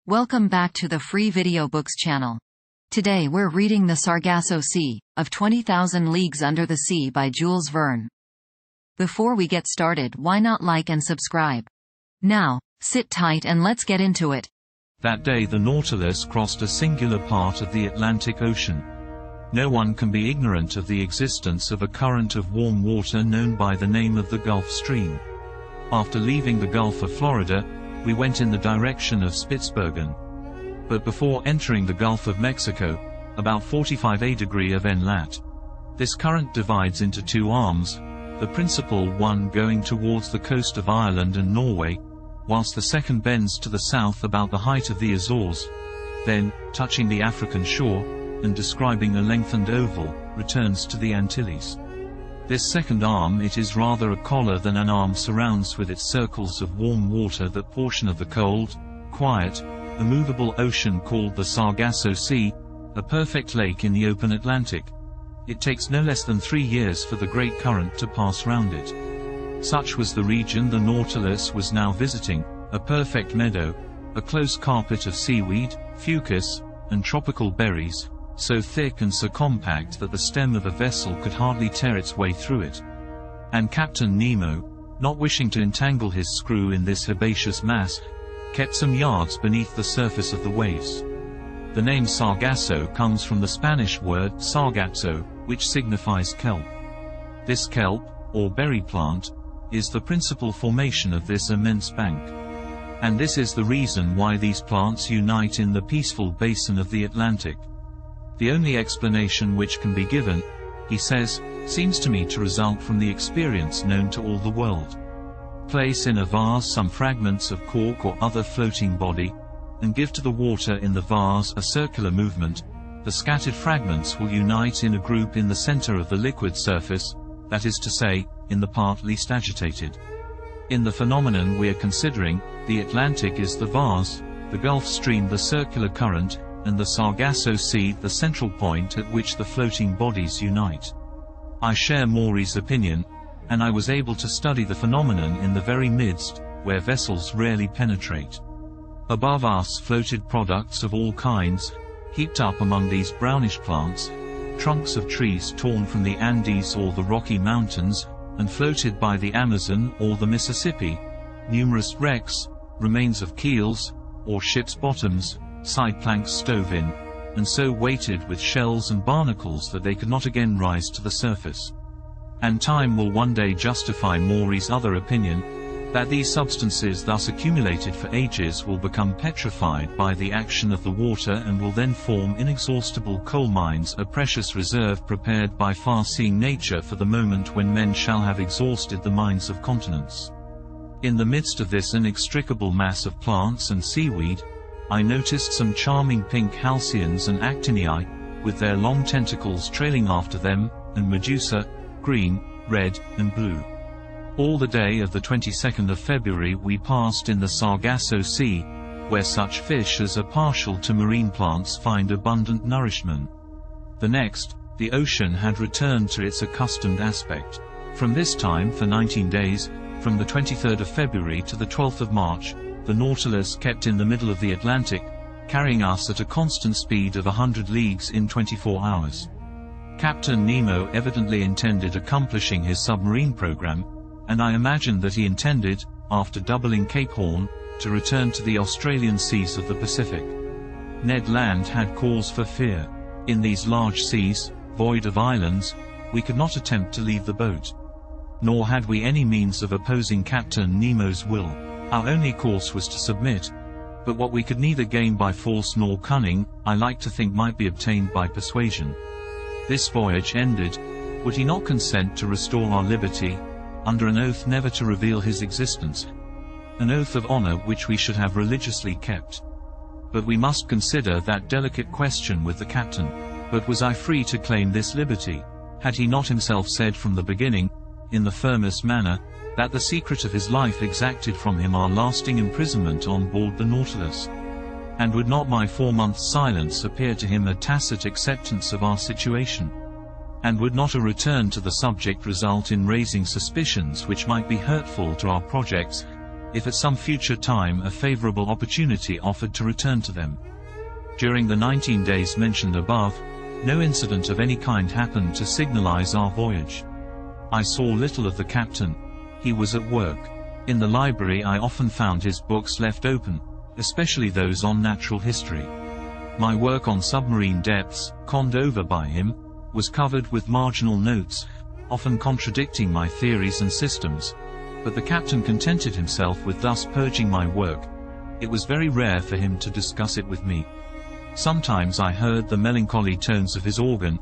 Welcome back to the Free Video Books channel. Today we're reading The Sargasso Sea, of 20,000 Leagues Under the Sea by Jules Verne. Before we get started, why not like and subscribe? Now, sit tight and let's get into it. That day the Nautilus crossed a singular part of the Atlantic Ocean. No one can be ignorant of the existence of a current of warm water known by the name of the Gulf Stream. After leaving the Gulf of Florida, we went in the direction of Spitzbergen. But before entering the Gulf of Mexico, about 45° of N-lat, this current divides into two arms, the principal one going towards the coast of Ireland and Norway, whilst the second bends to the south about the height of the Azores, then, touching the African shore, and describing a lengthened oval, returns to the Antilles. This second arm, it is rather a collar than an arm, surrounds with its circles of warm water that portion of the cold, quiet, immovable ocean called the Sargasso Sea, a perfect lake in the open Atlantic. It takes no less than 3 years for the great current to pass round it. Such was the region the Nautilus was now visiting, a perfect meadow, a close carpet of seaweed, fucus, and tropical berries, so thick and so compact that the stem of a vessel could hardly tear its way through it. And Captain Nemo, not wishing to entangle his screw in this herbaceous mass, kept some yards beneath the surface of the waves. The name Sargasso comes from the Spanish word sargazo, which signifies kelp. This kelp, or berry plant, is the principal formation of this immense bank. And this is the reason why these plants unite in the peaceful basin of the Atlantic. The only explanation which can be given, he says, seems to me to result from the experience known to all the world. Place in a vase some fragments of cork or other floating body, and give to the water in the vase a circular movement, the scattered fragments will unite in a group in the center of the liquid surface, that is to say, in the part least agitated. In the phenomenon we are considering, the Atlantic is the vase, the Gulf Stream the circular current, and the Sargasso Sea the central point at which the floating bodies unite. I share Maury's opinion, and I was able to study the phenomenon in the very midst, where vessels rarely penetrate. Above us floated products of all kinds, heaped up among these brownish plants, trunks of trees torn from the Andes or the Rocky Mountains, and floated by the Amazon or the Mississippi, numerous wrecks, remains of keels, or ships' bottoms, side planks stove in, and so weighted with shells and barnacles that they could not again rise to the surface. And time will one day justify Maury's other opinion, that these substances thus accumulated for ages will become petrified by the action of the water and will then form inexhaustible coal mines, a precious reserve prepared by far-seeing nature for the moment when men shall have exhausted the mines of continents. In the midst of this inextricable mass of plants and seaweed, I noticed some charming pink halcyons and actiniae, with their long tentacles trailing after them, and medusa, green, red, and blue. All the day of the 22nd of February we passed in the Sargasso Sea, where such fish as are partial to marine plants find abundant nourishment. The next, the ocean had returned to its accustomed aspect. From this time for 19 days, from the 23rd of February to the 12th of March, the Nautilus kept in the middle of the Atlantic, carrying us at a constant speed of 100 leagues in 24 hours. Captain Nemo evidently intended accomplishing his submarine program, and I imagined that he intended, after doubling Cape Horn, to return to the Australian seas of the Pacific. Ned Land had cause for fear. In these large seas, void of islands, we could not attempt to leave the boat. Nor had we any means of opposing Captain Nemo's will. Our only course was to submit, but what we could neither gain by force nor cunning, I like to think might be obtained by persuasion. This voyage ended, would he not consent to restore our liberty, under an oath never to reveal his existence, an oath of honor which we should have religiously kept? But we must consider that delicate question with the captain. But was I free to claim this liberty? Had he not himself said from the beginning, in the firmest manner, that the secret of his life exacted from him our lasting imprisonment on board the Nautilus? And would not my 4 months' silence appear to him a tacit acceptance of our situation? And would not a return to the subject result in raising suspicions which might be hurtful to our projects? if at some future time a favorable opportunity offered to return to them. During the 19 days mentioned above, no incident of any kind happened to signalize our voyage. I saw little of the captain. He was at work. In the library I often found his books left open, especially those on natural history. My work on submarine depths, conned over by him, was covered with marginal notes, often contradicting my theories and systems, but the captain contented himself with thus purging my work. It was very rare for him to discuss it with me. Sometimes I heard the melancholy tones of his organ,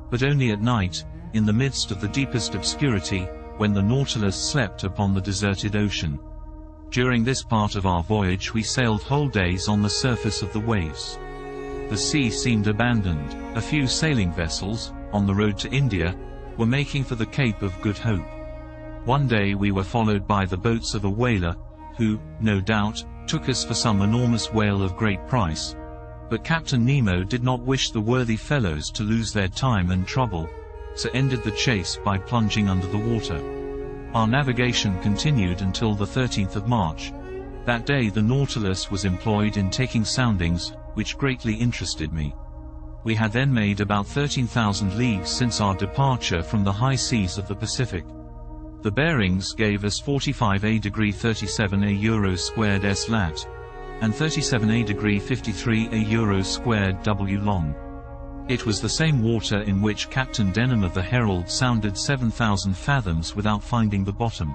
but only at night, in the midst of the deepest obscurity, when the Nautilus slept upon the deserted ocean. During this part of our voyage we sailed whole days on the surface of the waves. The sea seemed abandoned. A few sailing vessels, on the road to India, were making for the Cape of Good Hope. One day we were followed by the boats of a whaler, who, no doubt, took us for some enormous whale of great price. But Captain Nemo did not wish the worthy fellows to lose their time and trouble, so ended the chase by plunging under the water. Our navigation continued until the 13th of March. That day the Nautilus was employed in taking soundings, which greatly interested me. We had then made about 13,000 leagues since our departure from the high seas of the Pacific. The bearings gave us 45° 37' Euro squared S lat, and 37° 53' Euro squared W long. It was the same water in which Captain Denham of the Herald sounded 7,000 fathoms without finding the bottom.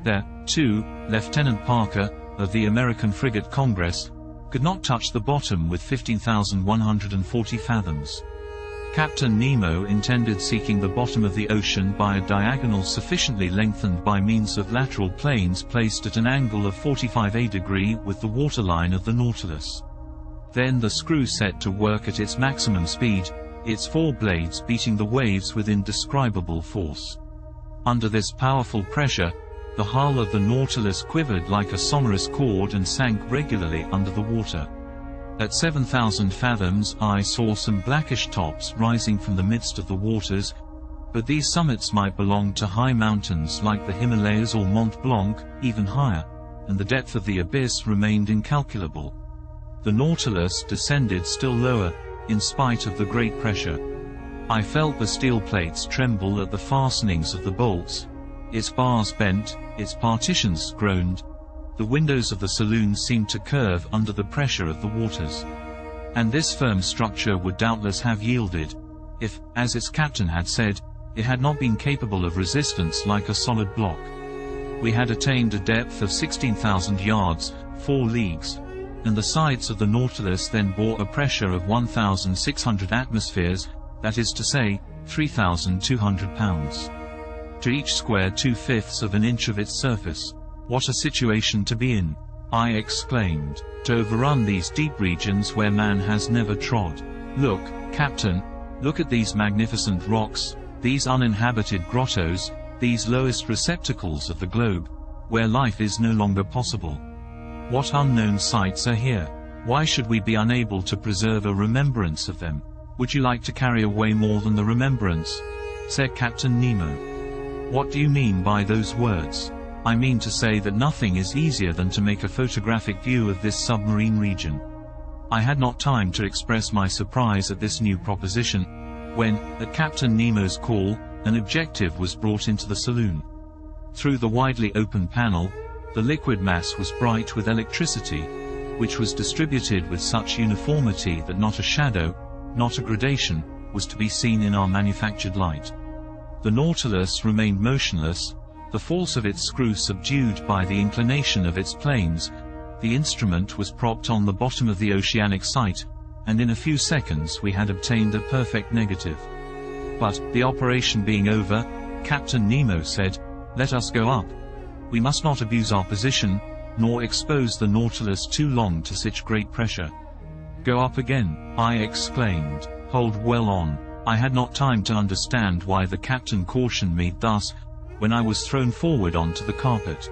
There, too, Lieutenant Parker, of the American frigate Congress, could not touch the bottom with 15,140 fathoms. Captain Nemo intended seeking the bottom of the ocean by a diagonal sufficiently lengthened by means of lateral planes placed at an angle of 45° with the waterline of the Nautilus. Then the screw set to work at its maximum speed, its four blades beating the waves with indescribable force. Under this powerful pressure, the hull of the Nautilus quivered like a sonorous chord and sank regularly under the water. At 7,000 fathoms I saw some blackish tops rising from the midst of the waters, but these summits might belong to high mountains like the Himalayas or Mont Blanc, even higher, and the depth of the abyss remained incalculable. The Nautilus descended still lower, in spite of the great pressure. I felt the steel plates tremble at the fastenings of the bolts, its bars bent, its partitions groaned. The windows of the saloon seemed to curve under the pressure of the waters. And this firm structure would doubtless have yielded, if, as its captain had said, it had not been capable of resistance like a solid block. We had attained a depth of 16,000 yards, 4 leagues, and the sides of the Nautilus then bore a pressure of 1,600 atmospheres, that is to say, 3,200 pounds. To each square 2/5 of an inch of its surface. What a situation to be in! I exclaimed. To overrun these deep regions where man has never trod. Look, Captain, look at these magnificent rocks, these uninhabited grottos, these lowest receptacles of the globe, where life is no longer possible. What unknown sights are here? Why should we be unable to preserve a remembrance of them? Would you like to carry away more than the remembrance? Said Captain Nemo. What do you mean by those words? I mean to say that nothing is easier than to make a photographic view of this submarine region. I had not time to express my surprise at this new proposition, when, at Captain Nemo's call, an objective was brought into the saloon. Through the widely open panel, the liquid mass was bright with electricity, which was distributed with such uniformity that not a shadow, not a gradation, was to be seen in our manufactured light. The Nautilus remained motionless, the force of its screw subdued by the inclination of its planes. The instrument was propped on the bottom of the oceanic sight, and in a few seconds we had obtained a perfect negative. But, the operation being over, Captain Nemo said, "Let us go up. We must not abuse our position, nor expose the Nautilus too long to such great pressure." "Go up again," I exclaimed. "Hold well on." I had not time to understand why the captain cautioned me thus, when I was thrown forward onto the carpet.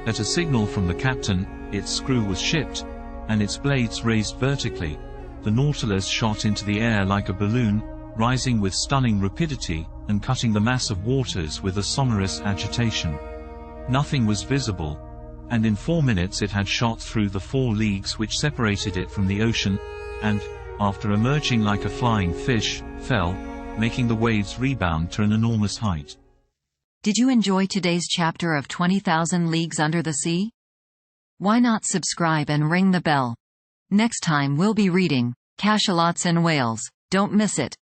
At a signal from the captain, its screw was shipped, and its blades raised vertically. The Nautilus shot into the air like a balloon, rising with stunning rapidity, and cutting the mass of waters with a sonorous agitation. Nothing was visible. and in 4 minutes it had shot through the 4 leagues which separated it from the ocean, and, after emerging like a flying fish, fell, making the waves rebound to an enormous height. Did you enjoy today's chapter of 20,000 Leagues Under the Sea? Why not subscribe and ring the bell? Next time we'll be reading Cachalots and Whales. Don't miss it.